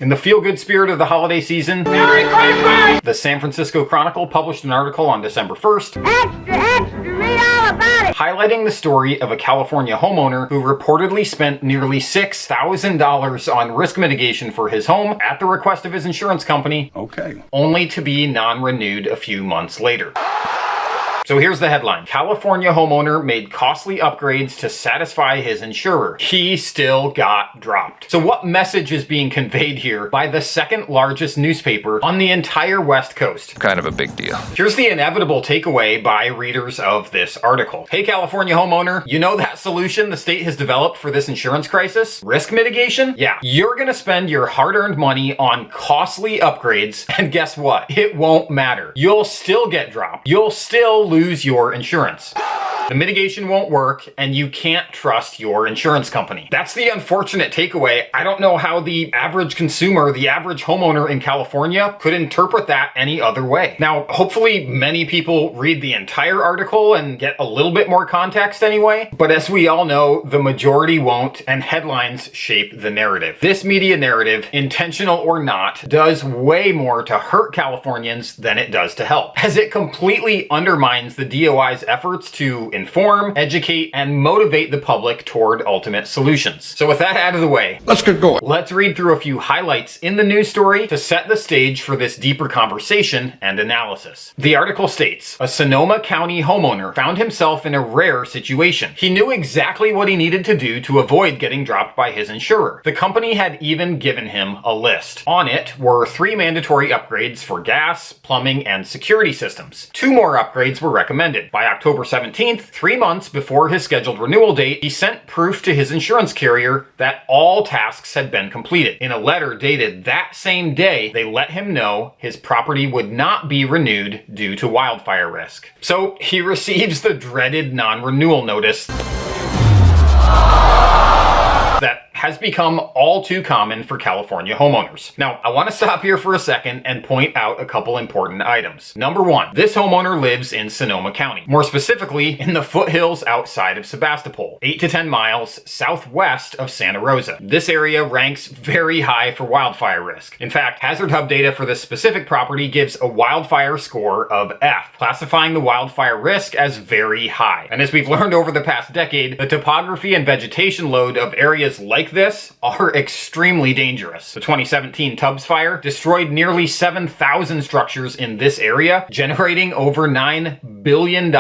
In the feel-good spirit of the holiday season, Merry Christmas! The San Francisco Chronicle published an article on December 1st, read all about it, highlighting the story of a California homeowner who reportedly spent nearly $6,000 on risk mitigation for his home at the request of his insurance company, only to be non-renewed a few months later. So here's the headline. California homeowner made costly upgrades to satisfy his insurer. He still got dropped. So what message is being conveyed here by the second largest newspaper on the entire West Coast? Kind of a big deal. Here's the inevitable takeaway by readers of this article. Hey, California homeowner, you know that solution the state has developed for this insurance crisis? Risk mitigation? Yeah, you're gonna spend your hard-earned money on costly upgrades, and guess what? It won't matter. You'll still get dropped. You'll still lose your insurance. The mitigation won't work, and you can't trust your insurance company. That's the unfortunate takeaway. I don't know how the average consumer, the average homeowner in California could interpret that any other way. Now, hopefully many people read the entire article and get a little bit more context anyway, but as we all know, the majority won't, and headlines shape the narrative. This media narrative, intentional or not, does way more to hurt Californians than it does to help, as it completely undermines the DOI's efforts to inform, educate, and motivate the public toward ultimate solutions. So with that out of the way, let's get going. Let's read through a few highlights in the news story to set the stage for this deeper conversation and analysis. The article states, a Sonoma County homeowner found himself in a rare situation. He knew exactly what he needed to do to avoid getting dropped by his insurer. The company had even given him a list. On it were 3 mandatory upgrades for gas, plumbing, and security systems. 2 more upgrades were recommended. By October 17th, 3 months before his scheduled renewal date, he sent proof to his insurance carrier that all tasks had been completed. In a letter dated that same day, they let him know his property would not be renewed due to wildfire risk. So he receives the dreaded non-renewal notice that has become all too common for California homeowners. Now, I want to stop here for a second and point out a couple important items. Number 1, this homeowner lives in Sonoma County, more specifically in the foothills outside of Sebastopol, 8 to 10 miles southwest of Santa Rosa. This area ranks very high for wildfire risk. In fact, Hazard Hub data for this specific property gives a wildfire score of F, classifying the wildfire risk as very high. And as we've learned over the past decade, the topography and vegetation load of areas like this are extremely dangerous. The 2017 Tubbs fire destroyed nearly 7,000 structures in this area, generating over $9 billion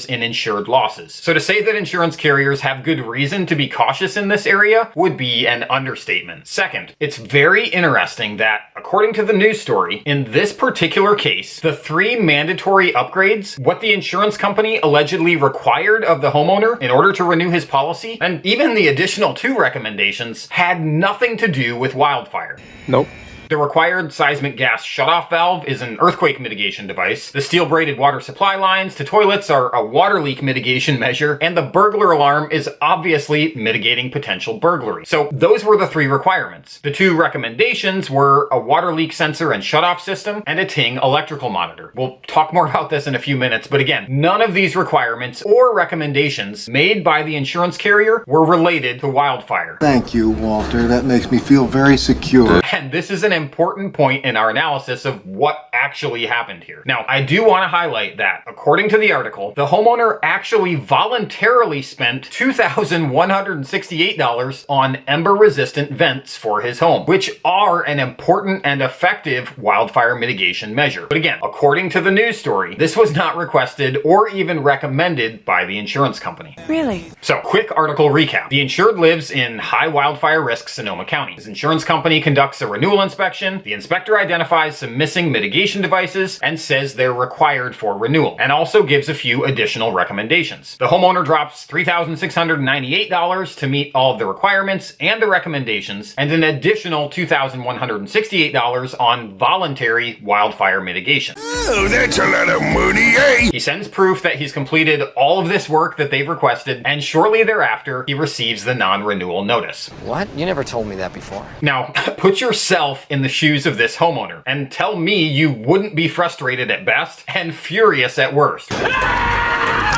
in insured losses. So to say that insurance carriers have good reason to be cautious in this area would be an understatement. Second, it's very interesting that, according to the news story, in this particular case, the 3 mandatory upgrades, what the insurance company allegedly required of the homeowner in order to renew his policy, and even the additional 2 recommendations had nothing to do with wildfire. Nope. The required seismic gas shutoff valve is an earthquake mitigation device. The steel braided water supply lines to toilets are a water leak mitigation measure, and the burglar alarm is obviously mitigating potential burglary. So those were the 3 requirements. The 2 recommendations were a water leak sensor and shutoff system and a Ting electrical monitor. We'll talk more about this in a few minutes, but again, none of these requirements or recommendations made by the insurance carrier were related to wildfire. Thank you, Walter. That makes me feel very secure. And this is an important point in our analysis of what actually happened here. Now, I do want to highlight that, according to the article, the homeowner actually voluntarily spent $2,168 on ember-resistant vents for his home, which are an important and effective wildfire mitigation measure. But again, according to the news story, this was not requested or even recommended by the insurance company. Really? So, quick article recap. The insured lives in high wildfire risk Sonoma County. His insurance company conducts a renewal inspection. The inspector identifies some missing mitigation devices and says they're required for renewal, and also gives a few additional recommendations. The homeowner drops $3,698 to meet all of the requirements and the recommendations, and an additional $2,168 on voluntary wildfire mitigation. Oh, that's a lot of money, eh? He sends proof that he's completed all of this work that they've requested, and shortly thereafter, he receives the non-renewal notice. What? You never told me that before. Now, put yourself in the shoes of this homeowner and tell me you wouldn't be frustrated at best and furious at worst.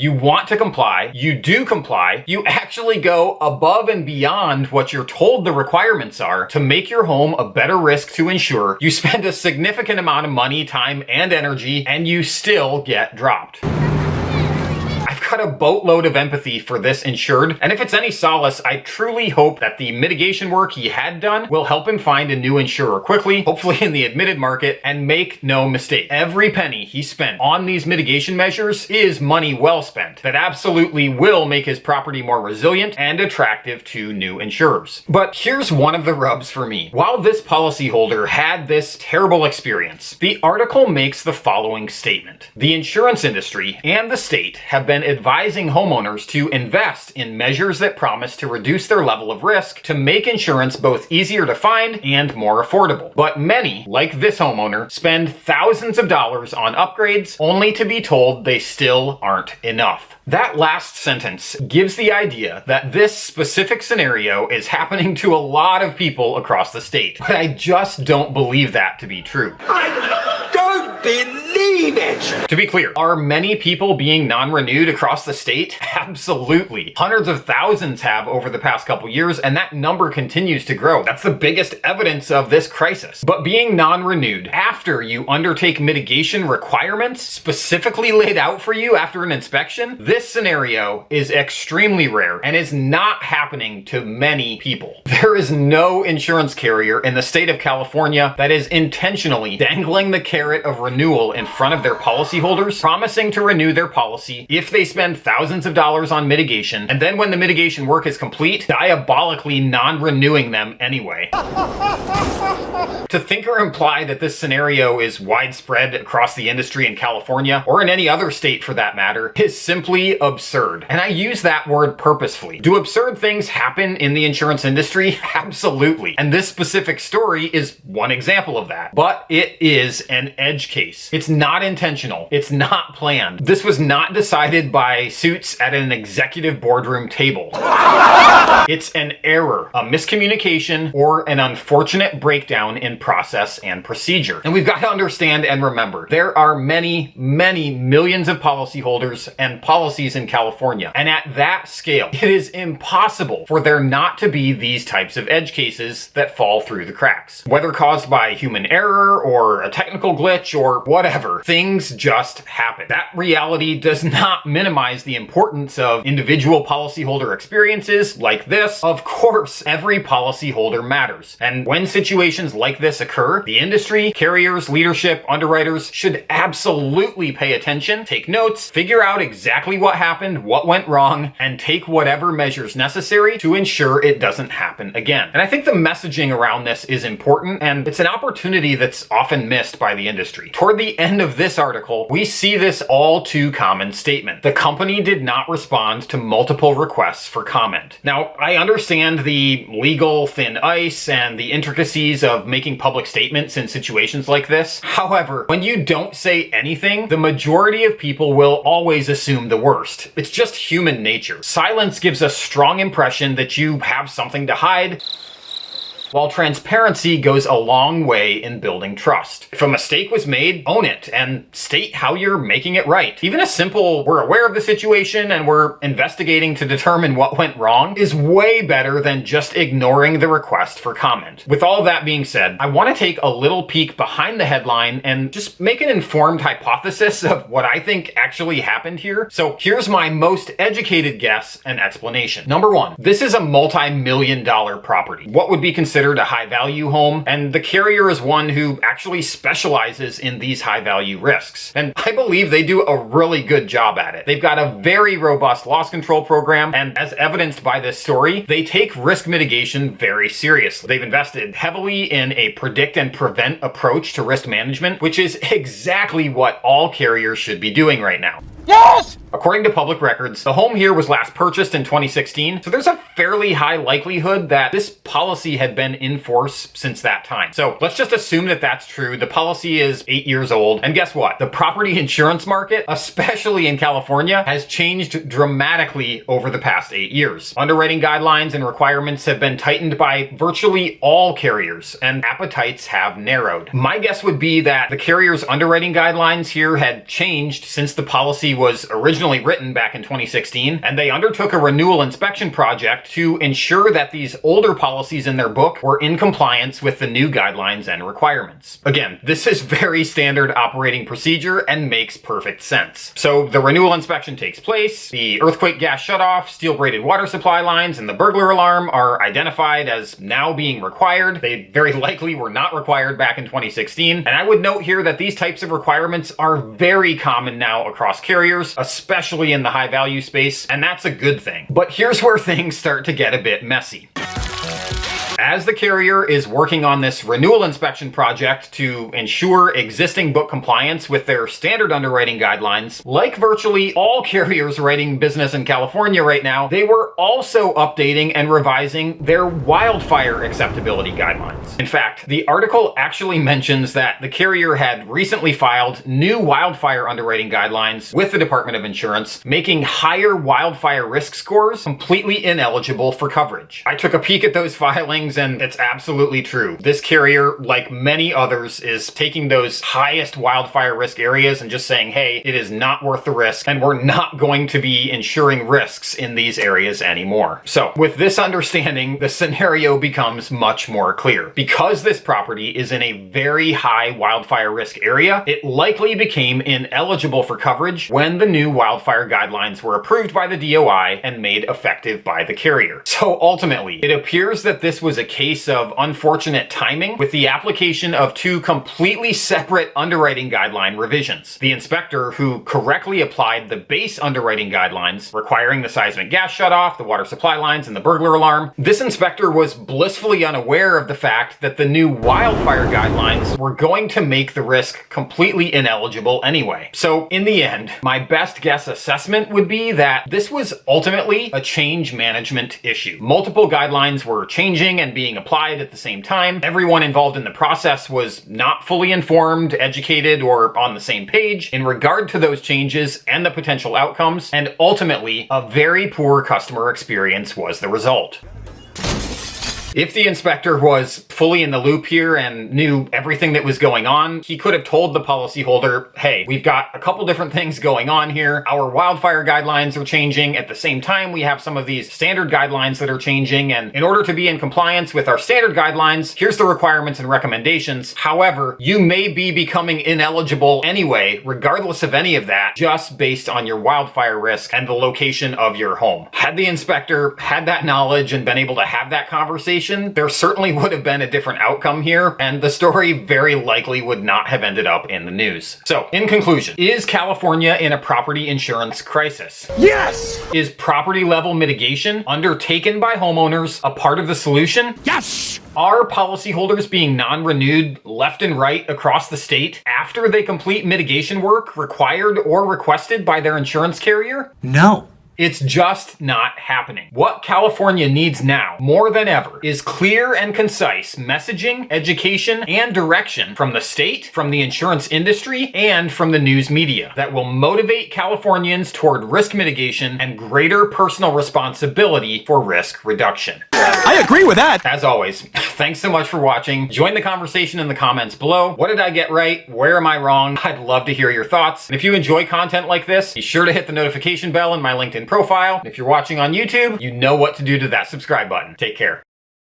You want to comply, you do comply, you actually go above and beyond what you're told the requirements are to make your home a better risk to insure. You spend a significant amount of money, time, and energy, and you still get dropped. I've got a boatload of empathy for this insured, and if it's any solace, I truly hope that the mitigation work he had done will help him find a new insurer quickly, hopefully in the admitted market, and make no mistake. Every penny he spent on these mitigation measures is money well spent that absolutely will make his property more resilient and attractive to new insurers. But here's one of the rubs for me. While this policyholder had this terrible experience, the article makes the following statement. The insurance industry and the state have been advising homeowners to invest in measures that promise to reduce their level of risk to make insurance both easier to find and more affordable. But many, like this homeowner, spend thousands of dollars on upgrades only to be told they still aren't enough. That last sentence gives the idea that this specific scenario is happening to a lot of people across the state. But I just don't believe that to be true. I don't believe it! To be clear, are many people being non-renewed across the state? Absolutely. Hundreds of thousands have over the past couple years, and that number continues to grow. That's the biggest evidence of this crisis. But being non-renewed after you undertake mitigation requirements specifically laid out for you after an inspection, this scenario is extremely rare and is not happening to many people. There is no insurance carrier in the state of California that is intentionally dangling the carrot of renewal in front of their policyholders, promising to renew their policy if they spend thousands of dollars on mitigation, and then when the mitigation work is complete, diabolically non-renewing them anyway. To think or imply that this scenario is widespread across the industry in California, or in any other state for that matter, is simply absurd. And I use that word purposefully. Do absurd things happen in the insurance industry? Absolutely. And this specific story is one example of that. But it is an edge case. It's not intentional. It's not planned. This was not decided by suits at an executive boardroom table. It's an error, a miscommunication, or an unfortunate breakdown in process and procedure. And we've got to understand and remember, there are many, many millions of policyholders and policies in California. And at that scale, it is impossible for there not to be these types of edge cases that fall through the cracks. Whether caused by human error or a technical glitch or whatever, things just happen. That reality does not minimize the importance of individual policyholder experiences like this. Of course, every policyholder matters. And when situations like this occur, the industry, carriers, leadership, underwriters should absolutely pay attention, take notes, figure out exactly what happened, what went wrong, and take whatever measures necessary to ensure it doesn't happen again. And I think the messaging around this is important, and it's an opportunity that's often missed by the industry. Toward the end of this article, we see this all too common statement. The company did not respond to multiple requests for comment. Now, I understand the legal thin ice and the intricacies of making public statements in situations like this. However, when you don't say anything, the majority of people will always assume the worst. It's just human nature. Silence gives a strong impression that you have something to hide, while transparency goes a long way in building trust. If a mistake was made, own it and state how you're making it right. Even a simple, we're aware of the situation and we're investigating to determine what went wrong, is way better than just ignoring the request for comment. With all that being said, I want to take a little peek behind the headline and just make an informed hypothesis of what I think actually happened here. So here's my most educated guess and explanation. Number one, this is a multi-million-dollar property. What would be considered a high-value home, and the carrier is one who actually specializes in these high-value risks. And I believe they do a really good job at it. They've got a very robust loss control program, and as evidenced by this story, they take risk mitigation very seriously. They've invested heavily in a predict and prevent approach to risk management, which is exactly what all carriers should be doing right now. Yes! According to public records, the home here was last purchased in 2016, so there's a fairly high likelihood that this policy had been in force since that time. So let's just assume that that's true. The policy is 8 years old, and guess what? The property insurance market, especially in California, has changed dramatically over the past 8 years. Underwriting guidelines and requirements have been tightened by virtually all carriers, and appetites have narrowed. My guess would be that the carrier's underwriting guidelines here had changed since the policy was originally written back in 2016, and they undertook a renewal inspection project to ensure that these older policies in their book were in compliance with the new guidelines and requirements. Again, this is very standard operating procedure and makes perfect sense. So the renewal inspection takes place, the earthquake gas shutoff, steel braided water supply lines, and the burglar alarm are identified as now being required. They very likely were not required back in 2016. And I would note here that these types of requirements are very common now across carriers, especially in the high value space, and that's a good thing. But here's where things start to get a bit messy. As the carrier is working on this renewal inspection project to ensure existing book compliance with their standard underwriting guidelines, like virtually all carriers writing business in California right now, they were also updating and revising their wildfire acceptability guidelines. In fact, the article actually mentions that the carrier had recently filed new wildfire underwriting guidelines with the Department of Insurance, making higher wildfire risk scores completely ineligible for coverage. I took a peek at those filings, and it's absolutely true. This carrier, like many others, is taking those highest wildfire risk areas and just saying, hey, it is not worth the risk, and we're not going to be insuring risks in these areas anymore. So with this understanding, the scenario becomes much more clear. Because this property is in a very high wildfire risk area, it likely became ineligible for coverage when the new wildfire guidelines were approved by the DOI and made effective by the carrier. So ultimately, it appears that this was a case of unfortunate timing with the application of two completely separate underwriting guideline revisions. The inspector who correctly applied the base underwriting guidelines requiring the seismic gas shutoff, the water supply lines, and the burglar alarm, this inspector was blissfully unaware of the fact that the new wildfire guidelines were going to make the risk completely ineligible anyway. So in the end, my best guess assessment would be that this was ultimately a change management issue. Multiple guidelines were changing and being applied at the same time. Everyone involved in the process was not fully informed, educated, or on the same page in regard to those changes and the potential outcomes, and ultimately, a very poor customer experience was the result. If the inspector was fully in the loop here and knew everything that was going on, he could have told the policyholder, hey, we've got a couple different things going on here. Our wildfire guidelines are changing. At the same time, we have some of these standard guidelines that are changing. And in order to be in compliance with our standard guidelines, here's the requirements and recommendations. However, you may be becoming ineligible anyway, regardless of any of that, just based on your wildfire risk and the location of your home. Had the inspector had that knowledge and been able to have that conversation, there certainly would have been a different outcome here, and the story very likely would not have ended up in the news. So, in conclusion, is California in a property insurance crisis? Yes! Is property level mitigation undertaken by homeowners a part of the solution? Yes! Are policyholders being non-renewed left and right across the state after they complete mitigation work required or requested by their insurance carrier? No. It's just not happening. What California needs now, more than ever, is clear and concise messaging, education, and direction from the state, from the insurance industry, and from the news media that will motivate Californians toward risk mitigation and greater personal responsibility for risk reduction. I agree with that. As always, thanks so much for watching. Join the conversation in the comments below. What did I get right? Where am I wrong? I'd love to hear your thoughts. And if you enjoy content like this, be sure to hit the notification bell in my LinkedIn profile. If you're watching on YouTube, you know what to do to that subscribe button. Take care.